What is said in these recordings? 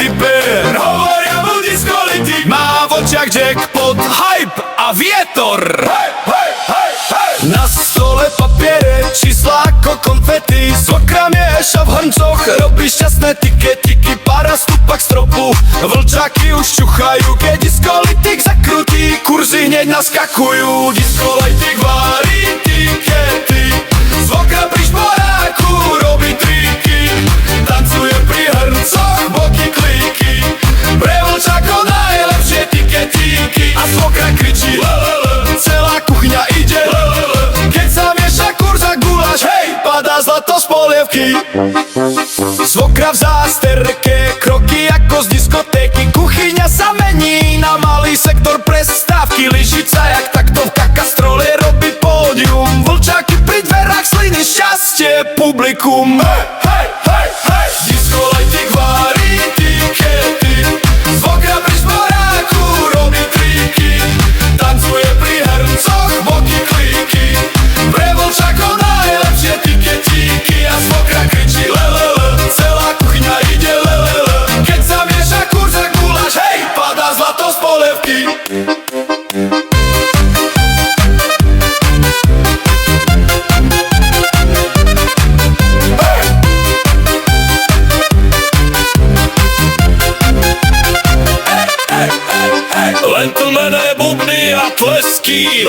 typer, hovoria mu diskolitik. Má v očiach jackpot, hype a vietor. Na stole papiere, čísla ako konfety. Svokra mieša v hrncoch, robí šťastné tiketiky. Pára stupa k stropu, vlčaky už čuchajú. Keď diskolitik zakrutí, kurzy hneď naskakujú. Diskolitik varí tikety, svokra pri šporáku robí triky. Tancuje pri hrncoch, boky klíky. Pre vlčakov najlepšie tiketíky. A svokra kričí lelele, celá kuchňa ide lelele. Keď sa mieša kurz a guláš, hej, padá zlato z polievky. Svokra v zásterke, kroky ako z diskotéky. Kuchyňa sa mení na malý sektor prestávky. Lyžica jak taktovka, kastrole robí pódium. Vlčaky pri dverách, sliny, šťastie, publikum. Hej, hej, hej, hej. Diskolitik varí tikety, svokra pri šporáku robí triky. Tancuje pri hrncoch, boky klíky. Pre vlčakov najlepšie tiketíky. A svokra kričí lelele, celá kuchňa ide lelele. Keď sa mieša kurz a guláš, hej, padá zlato z polievky. Len tlmené bubny a tlesky.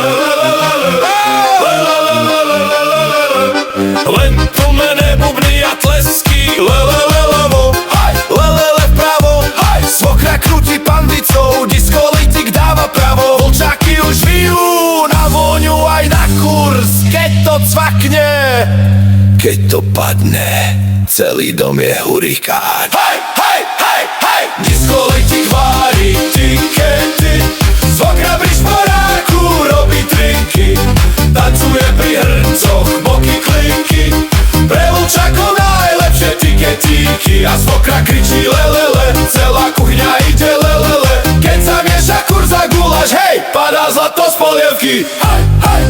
Len tlmené bubny a tlesky. Lelelevo, lelele vpravo. Svokra krúti pandicou, diskolitik dáva pravo. Vlčaky už vijú na vôňu aj na kurz. Keď to cvakne, keď to padne, celý dom je hurikán. Hej, hej, hej, hej. Diskolitik varí tikety, svokra pri šporáku robí triky. Tancuje pri hrncoch, boky klíky. Pre vlčakov najlepšie tiketíky. A svokra kričí lelele, celá kuchňa ide lelele. Keď sa mieša kurz a guláš, hej, padá zlato z polievky. Hej, hej.